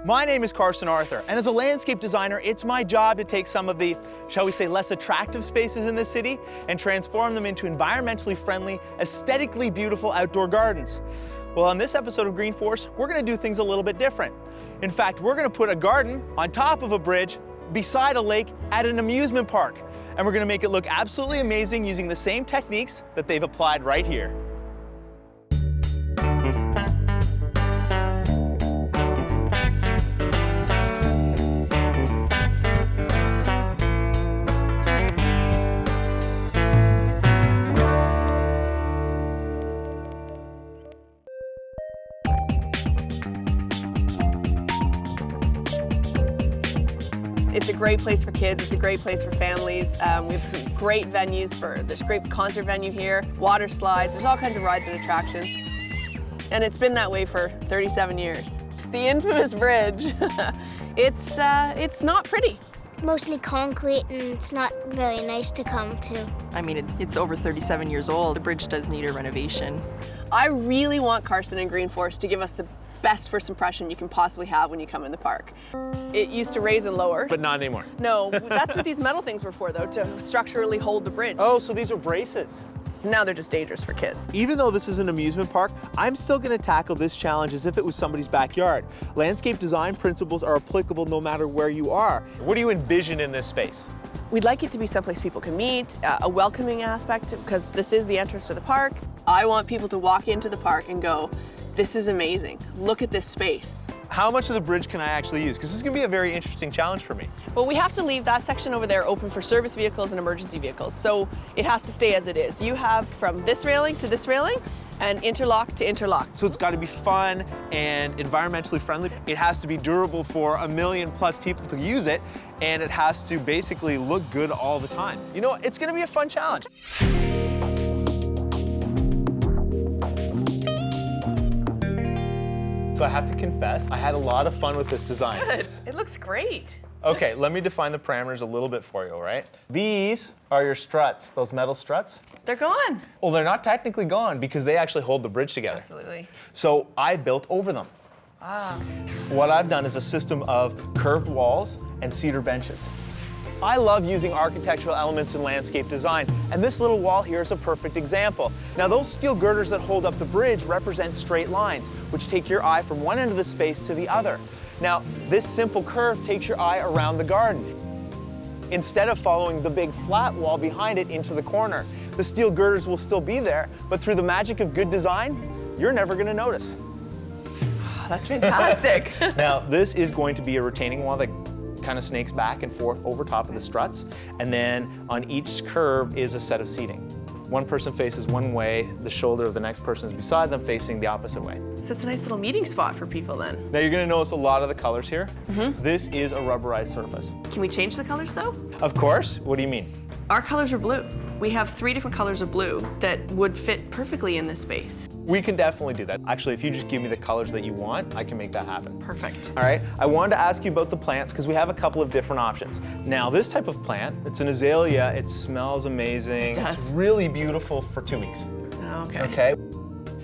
My name is Carson Arthur, and as a landscape designer, it's my job to take some of the, shall we say, less attractive spaces in this city and transform them into environmentally friendly, aesthetically beautiful outdoor gardens. Well, on this episode of Green Force, we're gonna do things a little bit different. In fact, we're gonna put a garden on top of a bridge beside a lake at an amusement park. And we're gonna make it look absolutely amazing using the same techniques that they've applied right here. It's a great place for kids, it's a great place for families. We have some great venues there's a great concert venue here, water slides, there's all kinds of rides and attractions. And it's been that way for 37 years. The infamous bridge, it's not pretty. Mostly concrete, and it's not very nice to come to. I mean, it's over 37 years old. The bridge does need a renovation. I really want Carson and Green Forest to give us the best first impression you can possibly have when you come in the park. It used to raise and lower. But not anymore. No, that's what these metal things were for, though, to structurally hold the bridge. Oh, so these are braces. Now they're just dangerous for kids. Even though this is an amusement park, I'm still gonna tackle this challenge as if it was somebody's backyard. Landscape design principles are applicable no matter where you are. What do you envision in this space? We'd like it to be someplace people can meet, a welcoming aspect, because this is the entrance to the park. I want people to walk into the park and go, this is amazing. Look at this space. How much of the bridge can I actually use? Because this is gonna be a very interesting challenge for me. Well, we have to leave that section over there open for service vehicles and emergency vehicles, so it has to stay as it is. You have from this railing to this railing, and interlock to interlock. So it's gotta be fun and environmentally friendly. It has to be durable for 1 million plus people to use it, and it has to basically look good all the time. You know, it's gonna be a fun challenge. So I have to confess, I had a lot of fun with this design. Good, it looks great. Okay, let me define the parameters a little bit for you, all right? These are your struts, those metal struts. They're gone. Well, they're not technically gone because they actually hold the bridge together. Absolutely. So I built over them. Ah. What I've done is a system of curved walls and cedar benches. I love using architectural elements in landscape design, and this little wall here is a perfect example. Now, those steel girders that hold up the bridge represent straight lines, which take your eye from one end of the space to the other. Now, this simple curve takes your eye around the garden, instead of following the big flat wall behind it into the corner. The steel girders will still be there, but through the magic of good design, you're never gonna notice. That's fantastic. Now, this is going to be a retaining wall that kind of snakes back and forth over top of the struts, and then on each curve is a set of seating. One person faces one way, the shoulder of the next person is beside them facing the opposite way. So it's a nice little meeting spot for people then. Now you're gonna notice a lot of the colors here. This is a rubberized surface. Can we change the colors though? Of course, what do you mean? Our colors are blue. We have 3 different colors of blue that would fit perfectly in this space. We can definitely do that. Actually, if you just give me the colors that you want, I can make that happen. Perfect. All right, I wanted to ask you about the plants because we have a couple of different options. Now, this type of plant, it's an azalea, it smells amazing. It does. It's really beautiful for 2 weeks. Okay. Okay.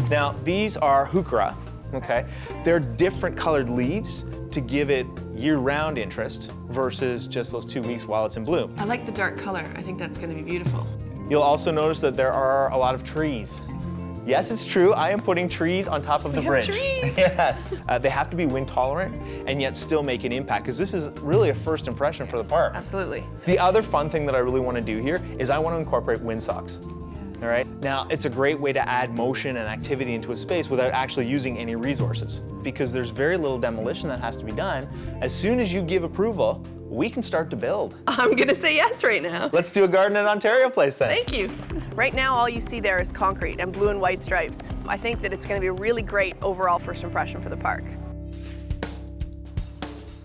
Now, these are heuchera, okay? They're different colored leaves to give it year-round interest versus just those 2 weeks while it's in bloom. I like the dark color. I think that's going to be beautiful. You'll also notice that there are a lot of trees. Yes, it's true, I am putting trees on top of the bridge. Trees. Yes. They have to be wind tolerant and yet still make an impact, because this is really a first impression for the park. Absolutely. The other fun thing that I really want to do here is I want to incorporate windsocks. All right. Now, it's a great way to add motion and activity into a space without actually using any resources, because there's very little demolition that has to be done. As soon as you give approval, we can start to build. I'm gonna say yes right now. Let's do a garden at Ontario Place then. Thank you. Right now, all you see there is concrete and blue and white stripes. I think that it's gonna be a really great overall first impression for the park.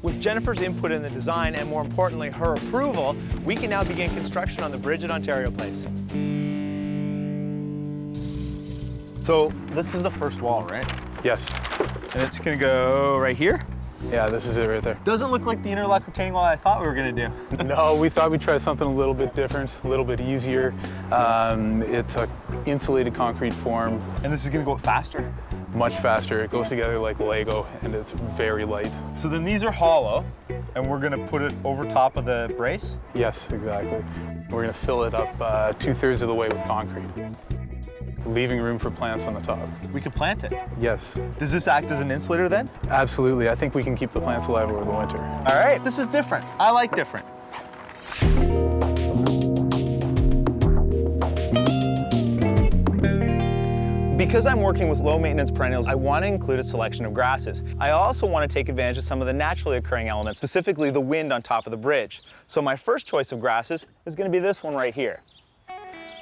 With Jennifer's input in the design, and more importantly, her approval, we can now begin construction on the bridge at Ontario Place. So this is the first wall, right? Yes. And it's gonna go right here. Yeah, this is it right there. Doesn't look like the interlock retaining wall I thought we were gonna do. No, we thought we'd try something a little bit different, a little bit easier. It's a insulated concrete form. And this is gonna go faster? Much faster. It goes together like Lego, and it's very light. So then these are hollow, and we're gonna put it over top of the brace? Yes, exactly. We're gonna fill it up 2/3 of the way with concrete, leaving room for plants on the top. We could plant it. Yes, Does this act as an insulator then? absolutely. I think we can keep the plants alive over the winter. All right, this is different. I like different. Because I'm working with low maintenance perennials, I want to include a selection of grasses. I also want to take advantage of some of the naturally occurring elements, specifically the wind on top of the bridge. So my first choice of grasses is going to be this one right here.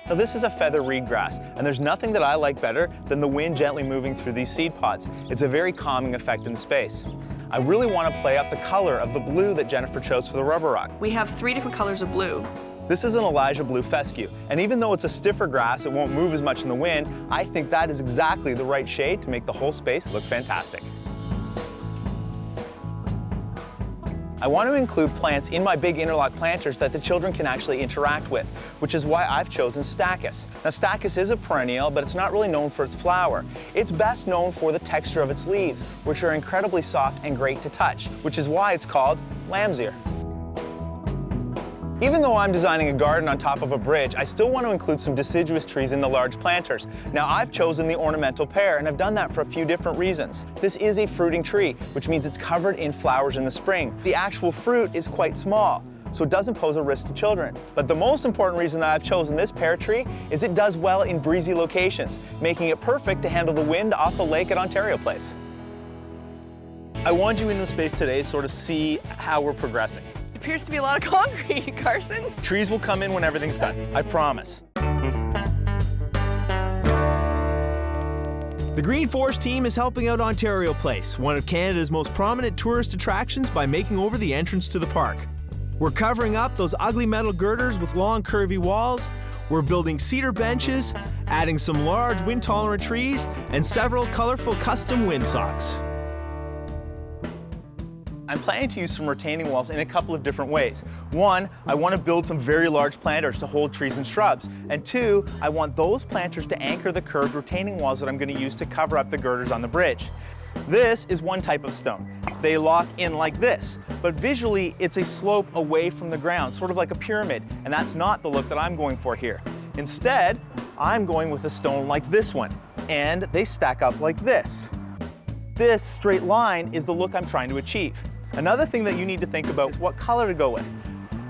Now this is a feather reed grass, and there's nothing that I like better than the wind gently moving through these seed pods. It's a very calming effect in the space. I really want to play up the color of the blue that Jennifer chose for the rubber rock. We have 3 different colors of blue. This is an Elijah blue fescue, and even though it's a stiffer grass, it won't move as much in the wind, I think that is exactly the right shade to make the whole space look fantastic. I want to include plants in my big interlock planters that the children can actually interact with, which is why I've chosen stachys. Now stachys is a perennial, but it's not really known for its flower. It's best known for the texture of its leaves, which are incredibly soft and great to touch, which is why it's called lamb's ear. Even though I'm designing a garden on top of a bridge, I still want to include some deciduous trees in the large planters. Now I've chosen the ornamental pear, and I've done that for a few different reasons. This is a fruiting tree, which means it's covered in flowers in the spring. The actual fruit is quite small, so it doesn't pose a risk to children. But the most important reason that I've chosen this pear tree is it does well in breezy locations, making it perfect to handle the wind off the lake at Ontario Place. I wanted you in the space today to sort of see how we're progressing. Appears to be a lot of concrete, Carson. Trees will come in when everything's done, I promise. The Green Forest team is helping out Ontario Place, one of Canada's most prominent tourist attractions, by making over the entrance to the park. We're covering up those ugly metal girders with long curvy walls. We're building cedar benches, adding some large wind-tolerant trees, and several colorful custom windsocks. I'm planning to use some retaining walls in a couple of different ways. One, I want to build some very large planters to hold trees and shrubs. And two, I want those planters to anchor the curved retaining walls that I'm going to use to cover up the girders on the bridge. This is one type of stone. They lock in like this, but visually it's a slope away from the ground, sort of like a pyramid, and that's not the look that I'm going for here. Instead, I'm going with a stone like this one, and they stack up like this. This straight line is the look I'm trying to achieve. Another thing that you need to think about is what color to go with.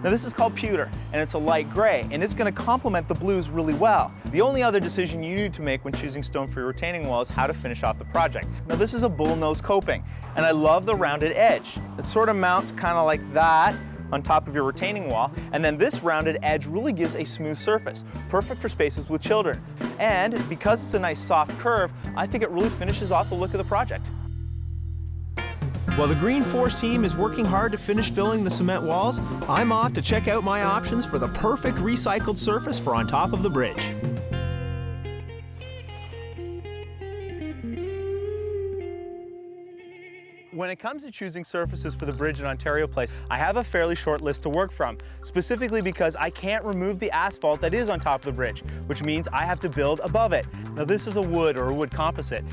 Now this is called pewter, and it's a light gray, and it's going to complement the blues really well. The only other decision you need to make when choosing stone for your retaining wall is how to finish off the project. Now this is a bullnose coping, and I love the rounded edge. It sort of mounts kind of like that on top of your retaining wall, and then this rounded edge really gives a smooth surface, perfect for spaces with children. And because it's a nice soft curve, I think it really finishes off the look of the project. While the Green Forest team is working hard to finish filling the cement walls, I'm off to check out my options for the perfect recycled surface for on top of the bridge. When it comes to choosing surfaces for the bridge in Ontario Place, I have a fairly short list to work from, specifically because I can't remove the asphalt that is on top of the bridge, which means I have to build above it. Now this is a wood or a wood composite.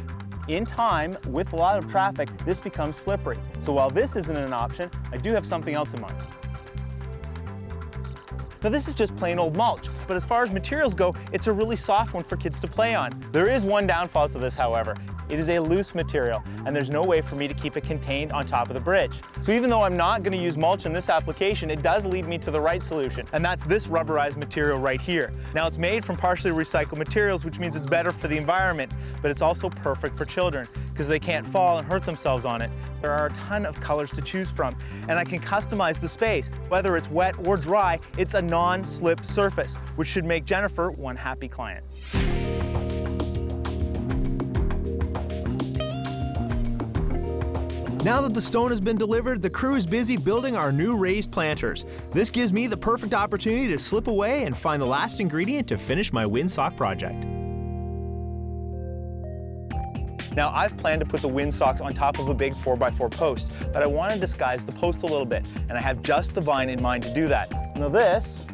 In time, with a lot of traffic, this becomes slippery. So while this isn't an option, I do have something else in mind. Now this is just plain old mulch, but as far as materials go, it's a really soft one for kids to play on. There is one downfall to this, however. It is a loose material, and there's no way for me to keep it contained on top of the bridge. So even though I'm not going to use mulch in this application, it does lead me to the right solution, and that's this rubberized material right here. Now it's made from partially recycled materials, which means it's better for the environment, but it's also perfect for children because they can't fall and hurt themselves on it. There are a ton of colors to choose from, and I can customize the space. Whether it's wet or dry, it's a non-slip surface, which should make Jennifer one happy client. Now that the stone has been delivered, the crew is busy building our new raised planters. This gives me the perfect opportunity to slip away and find the last ingredient to finish my windsock project. Now I've planned to put the windsocks on top of a big 4x4 post, but I want to disguise the post a little bit, and I have just the vine in mind to do that. Now this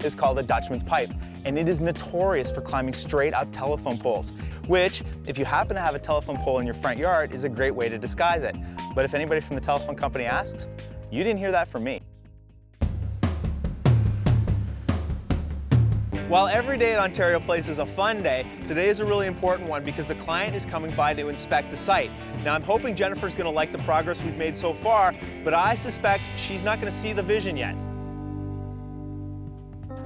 is called a Dutchman's pipe, and it is notorious for climbing straight up telephone poles, which, if you happen to have a telephone pole in your front yard, is a great way to disguise it. But if anybody from the telephone company asks, you didn't hear that from me. While every day at Ontario Place is a fun day, today is a really important one because the client is coming by to inspect the site. Now, I'm hoping Jennifer's going to like the progress we've made so far, but I suspect she's not going to see the vision yet.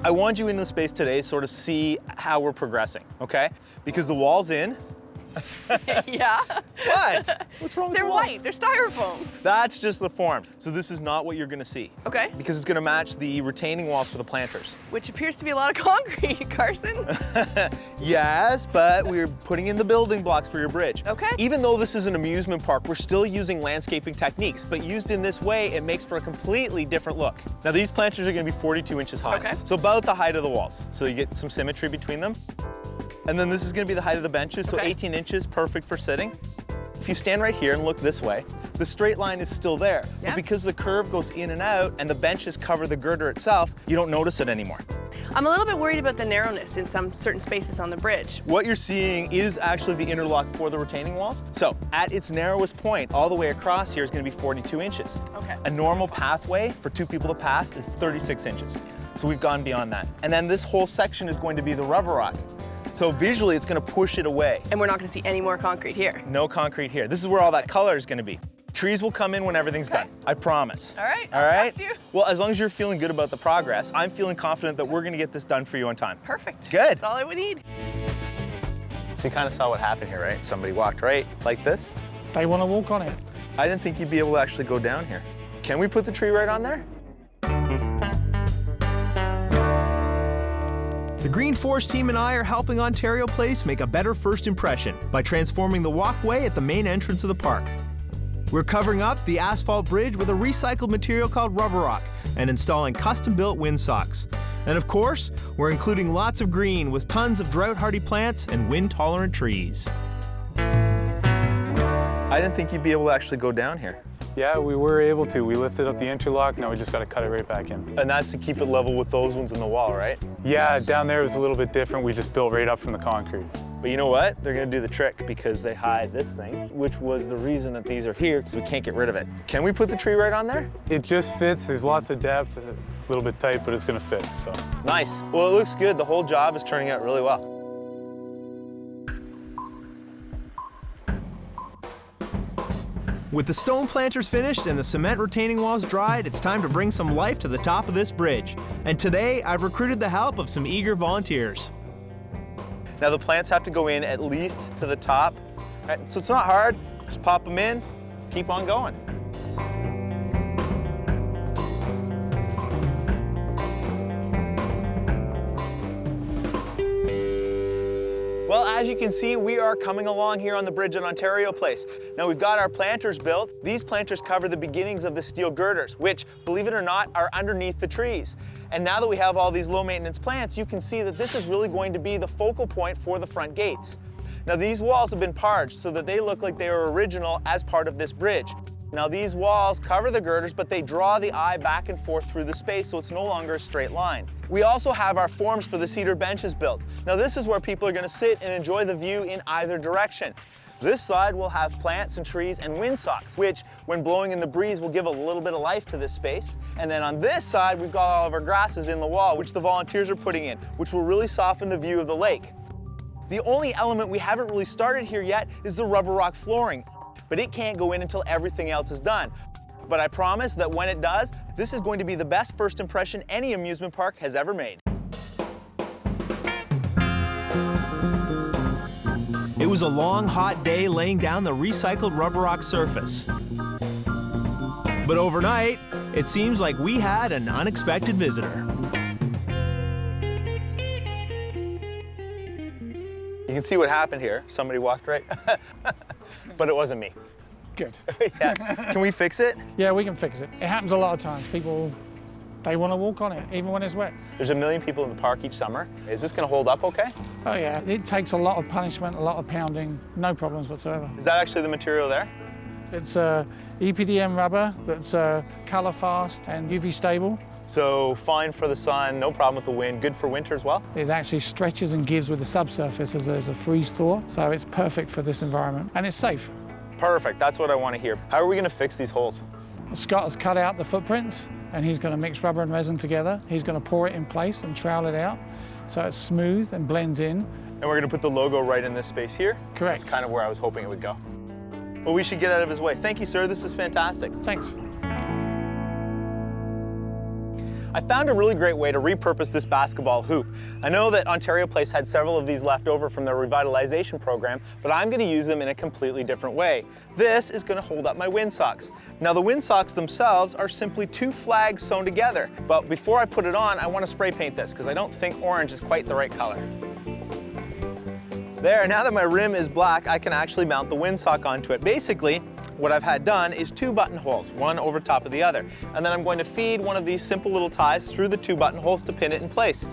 I want you into the space today to sort of see how we're progressing, okay? Because the wall's in. Yeah. What? What's wrong with They're the walls? white, they're styrofoam. That's just the form. So this is not what you're gonna see. Okay. Because it's gonna match the retaining walls for the planters. Which appears to be a lot of concrete, Carson. Yes, but we're putting in the building blocks for your bridge. Okay. Even though this is an amusement park, we're still using landscaping techniques, but used in this way, it makes for a completely different look. Now these planters are gonna be 42 inches high. Okay. So about the height of the walls. So you get some symmetry between them. And then this is gonna be the height of the benches, so Okay. 18 inches, perfect for sitting. If you stand right here and look this way, the straight line is still there. Yeah. But because the curve goes in and out and the benches cover the girder itself, you don't notice it anymore. I'm a little bit worried about the narrowness in some certain spaces on the bridge. What you're seeing is actually the interlock for the retaining walls. So at its narrowest point, all the way across here is gonna be 42 inches. Okay. A normal pathway for two people to pass is 36 inches. So we've gone beyond that. And then this whole section is going to be the rubber rock. So visually, it's gonna push it away. And we're not gonna see any more concrete here. No concrete here. This is where all that color is gonna be. Trees will come in when everything's done, I promise. All right, All I'll right? trust you. Well, as long as you're feeling good about the progress, I'm feeling confident that we're gonna get this done for you on time. Perfect. Good. That's all I would need. So you kind of saw what happened here, right? Somebody walked right like this. They want to walk on it. I didn't think you'd be able to actually go down here. Can we put the tree right on there? The Green Force team and I are helping Ontario Place make a better first impression by transforming the walkway at the main entrance of the park. We're covering up the asphalt bridge with a recycled material called rubber rock and installing custom-built windsocks. And of course, we're including lots of green with tons of drought-hardy plants and wind-tolerant trees. I didn't think you'd be able to actually go down here. Yeah, we were able to. We lifted up the interlock, now we just gotta cut it right back in. And that's to keep it level with those ones in the wall, right? Yeah, down there was a little bit different. We just built right up from the concrete. But you know what? They're gonna do the trick because they hide this thing, which was the reason that these are here, because we can't get rid of it. Can we put the tree right on there? It just fits, there's lots of depth, a little bit tight, but it's gonna fit, so. Nice. Well, it looks good. The whole job is turning out really well. With the stone planters finished and the cement retaining walls dried, it's time to bring some life to the top of this bridge. And today, I've recruited the help of some eager volunteers. Now the plants have to go in at least to the top. Right, so it's not hard. Just pop them in, keep on going. Well, as you can see, we are coming along here on the bridge at Ontario Place. Now we've got our planters built. These planters cover the beginnings of the steel girders, which, believe it or not, are underneath the trees. And now that we have all these low maintenance plants, you can see that this is really going to be the focal point for the front gates. Now these walls have been parged so that they look like they were original as part of this bridge. Now these walls cover the girders, but they draw the eye back and forth through the space so it's no longer a straight line. We also have our forms for the cedar benches built. Now this is where people are going to sit and enjoy the view in either direction. This side will have plants and trees and windsocks, which when blowing in the breeze will give a little bit of life to this space. And then on this side, we've got all of our grasses in the wall, which the volunteers are putting in, which will really soften the view of the lake. The only element we haven't really started here yet is the rubber rock flooring, but it can't go in until everything else is done. But I promise that when it does, this is going to be the best first impression any amusement park has ever made. It was a long, hot day laying down the recycled rubber rock surface. But overnight, it seems like we had an unexpected visitor. You can see what happened here. Somebody walked right, but it wasn't me. Good. Yes. Can we fix it? Yeah, we can fix it. It happens a lot of times. People, they want to walk on it, even when it's wet. There's 1 million people in the park each summer. Is this going to hold up okay? Oh yeah, it takes a lot of punishment, a lot of pounding, no problems whatsoever. Is that actually the material there? It's EPDM rubber that's color fast and UV stable. So fine for the sun, no problem with the wind, good for winter as well? It actually stretches and gives with the subsurface as there's a freeze thaw, so it's perfect for this environment, and it's safe. Perfect, that's what I want to hear. How are we going to fix these holes? Scott has cut out the footprints, and he's going to mix rubber and resin together. He's going to pour it in place and trowel it out so it's smooth and blends in. And we're going to put the logo right in this space here? Correct. That's kind of where I was hoping it would go. Well, we should get out of his way. Thank you, sir. This is fantastic. Thanks. I found a really great way to repurpose this basketball hoop. I know that Ontario Place had several of these left over from their revitalization program, but I'm going to use them in a completely different way. This is going to hold up my windsocks. Now the windsocks themselves are simply 2 flags sewn together, but before I put it on, I want to spray paint this because I don't think orange is quite the right color. There, now that my rim is black, I can actually mount the windsock onto it. Basically, what I've had done is 2 buttonholes, one over top of the other. And then I'm going to feed one of these simple little ties through the 2 buttonholes to pin it in place.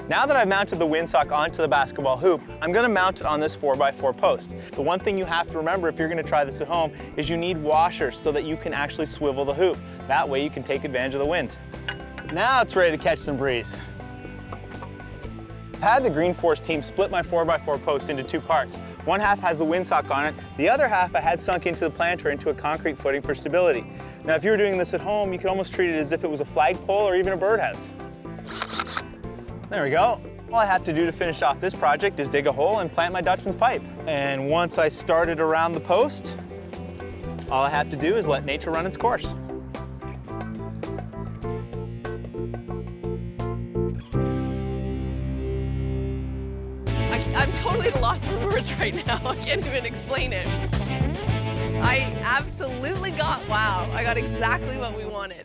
Now that I've mounted the windsock onto the basketball hoop, I'm going to mount it on this 4x4 post. The one thing you have to remember if you're going to try this at home is you need washers so that you can actually swivel the hoop. That way you can take advantage of the wind. Now it's ready to catch some breeze. I've had the Green Force team split my 4x4 post into 2 parts. One half has the windsock on it, the other half I had sunk into the planter into a concrete footing for stability. Now if you were doing this at home, you could almost treat it as if it was a flagpole or even a birdhouse. There we go. All I have to do to finish off this project is dig a hole and plant my Dutchman's pipe. And once I start it around the post, all I have to do is let nature run its course. I'm totally at a loss for words right now. I can't even explain it. I absolutely got wow. I got exactly what we wanted.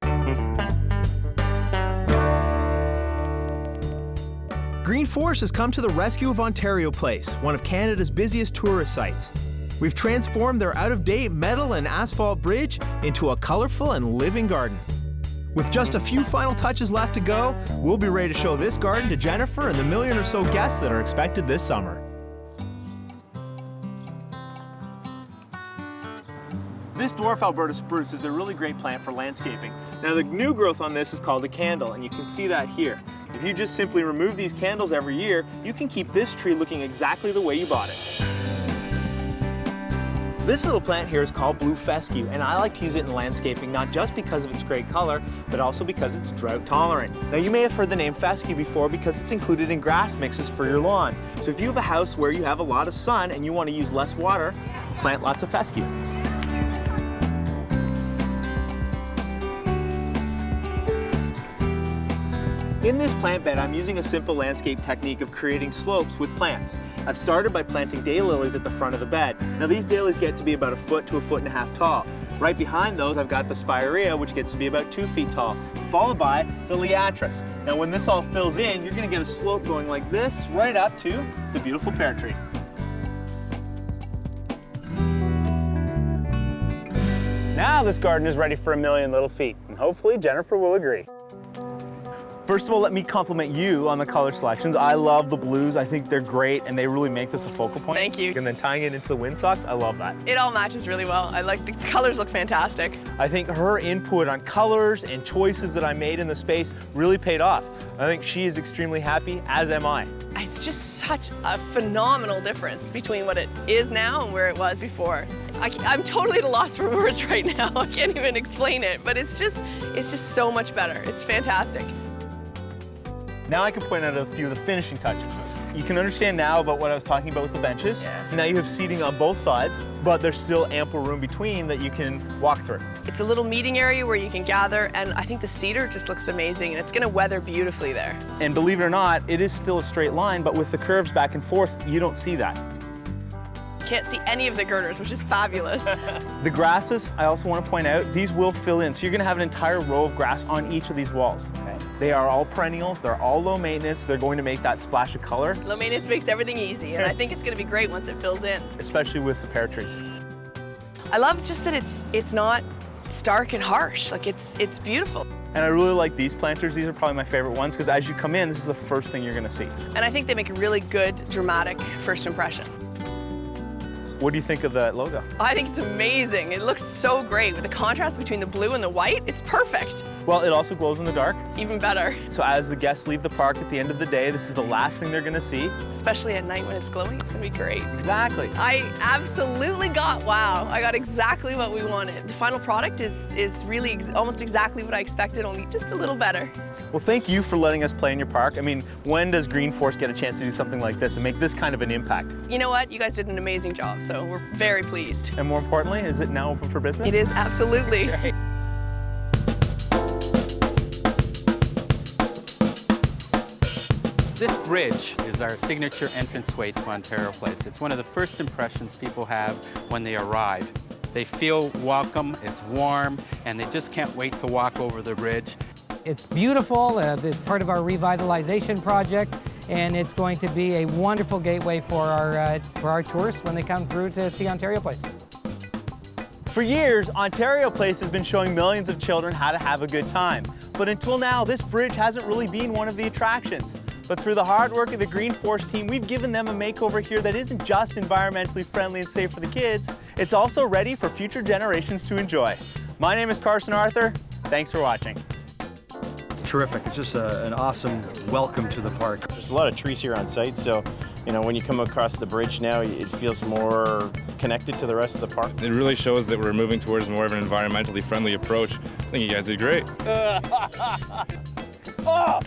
Green Force has come to the rescue of Ontario Place, one of Canada's busiest tourist sites. We've transformed their out-of-date metal and asphalt bridge into a colorful and living garden. With just a few final touches left to go, we'll be ready to show this garden to Jennifer and the million or so guests that are expected this summer. This dwarf Alberta spruce is a really great plant for landscaping. Now the new growth on this is called a candle, and you can see that here. If you just simply remove these candles every year, you can keep this tree looking exactly the way you bought it. This little plant here is called blue fescue, and I like to use it in landscaping not just because of its great color, but also because it's drought tolerant. Now you may have heard the name fescue before because it's included in grass mixes for your lawn. So if you have a house where you have a lot of sun and you want to use less water, plant lots of fescue. In this plant bed, I'm using a simple landscape technique of creating slopes with plants. I've started by planting daylilies at the front of the bed. Now these daylilies get to be about 1 foot to 1.5 feet tall. Right behind those, I've got the spirea, which gets to be about 2 feet tall, followed by the liatris. Now when this all fills in, you're gonna get a slope going like this, right up to the beautiful pear tree. Now this garden is ready for 1,000,000 little feet, and hopefully Jennifer will agree. First of all, let me compliment you on the color selections. I love the blues. I think they're great, and they really make this a focal point. Thank you. And then tying it into the windsocks, I love that. It all matches really well. I like the colors look fantastic. I think her input on colors and choices that I made in the space really paid off. I think she is extremely happy, as am I. It's just such a phenomenal difference between what it is now and where it was before. I'm totally at a loss for words right now. I can't even explain it, but it's just so much better. It's fantastic. Now I can point out a few of the finishing touches. You can understand now about what I was talking about with the benches. Yeah. Now you have seating on both sides, but there's still ample room between that you can walk through. It's a little meeting area where you can gather, and I think the cedar just looks amazing, and it's gonna weather beautifully there. And believe it or not, it is still a straight line, but with the curves back and forth, you don't see that. Can't see any of the girders, which is fabulous. The grasses, I also want to point out, these will fill in. So you're going to have an entire row of grass on each of these walls. Okay. They are all perennials, they're all low maintenance, they're going to make that splash of color. Low maintenance makes everything easy, and I think it's going to be great once it fills in. Especially with the pear trees. I love just that it's not stark and harsh, like it's beautiful. And I really like these planters. These are probably my favorite ones because as you come in, this is the first thing you're going to see. And I think they make a really good, dramatic first impression. What do you think of that logo? I think it's amazing. It looks so great with the contrast between the blue and the white. It's perfect. Well, it also glows in the dark. Even better. So as the guests leave the park at the end of the day, this is the last thing they're gonna see. Especially at night when it's glowing, it's gonna be great. Exactly. I absolutely got wow. I got exactly what we wanted. The final product is really almost exactly what I expected, only just a little better. Well, thank you for letting us play in your park. I mean, when does Green Force get a chance to do something like this and make this kind of an impact? You know what? You guys did an amazing job, so we're very pleased. And more importantly, is it now open for business? It is, absolutely. Great. This bridge is our signature entranceway to Ontario Place. It's one of the first impressions people have when they arrive. They feel welcome, it's warm, and they just can't wait to walk over the bridge. It's beautiful, it's part of our revitalization project, and it's going to be a wonderful gateway for our tourists when they come through to see Ontario Place. For years, Ontario Place has been showing millions of children how to have a good time. But until now, this bridge hasn't really been one of the attractions. But through the hard work of the Green Force team, we've given them a makeover here that isn't just environmentally friendly and safe for the kids, it's also ready for future generations to enjoy. My name is Carson Arthur. Thanks for watching. It's terrific. It's just an awesome welcome to the park. There's a lot of trees here on site, so when you come across the bridge now, it feels more connected to the rest of the park. It really shows that we're moving towards more of an environmentally friendly approach. I think you guys did great. Oh!